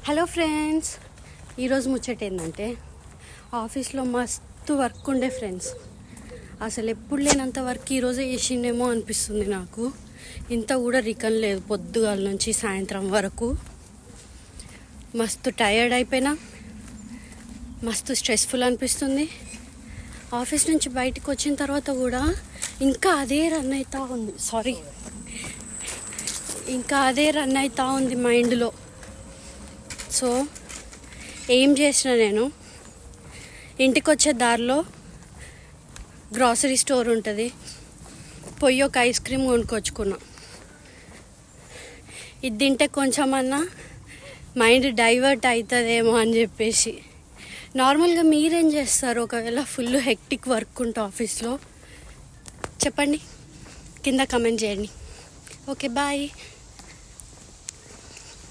Hello friends, ఈరోజు ముచ్చట ఏంటంటే ఆఫీస్లో మస్తు వర్క్ ఉండే ఫ్రెండ్స్. అసలు ఎప్పుడు లేనంత వర్క్ ఈరోజే చేసిండేమో అనిపిస్తుంది నాకు. ఇంత కూడా రికన్ లేదు, పొద్దుగాల నుంచి సాయంత్రం వరకు. మస్తు టయర్డ్ అయిపోయినా, మస్తు స్ట్రెస్ఫుల్ అనిపిస్తుంది. ఆఫీస్ నుంచి బయటకు వచ్చిన తర్వాత కూడా ఇంకా అదే రన్ అవుతూ ఉంది మైండ్లో. సో ఏం చేసిన, నేను ఇంటికి వచ్చే దారిలో గ్రాసరీ స్టోర్ ఉంటుంది, పోయి ఒక ఐస్ క్రీమ్ కొనుక్కొచ్చుకున్నా. ఇది తింటే కొంచెమన్నా మైండ్ డైవర్ట్ అవుతుందేమో అని చెప్పేసి. నార్మల్గా మీరేం చేస్తారు ఒకవేళ ఫుల్ హెక్టిక్ వర్క్ ఉంటే ఆఫీస్లో? చెప్పండి, కింద కమెంట్ చేయండి. Okay, bye.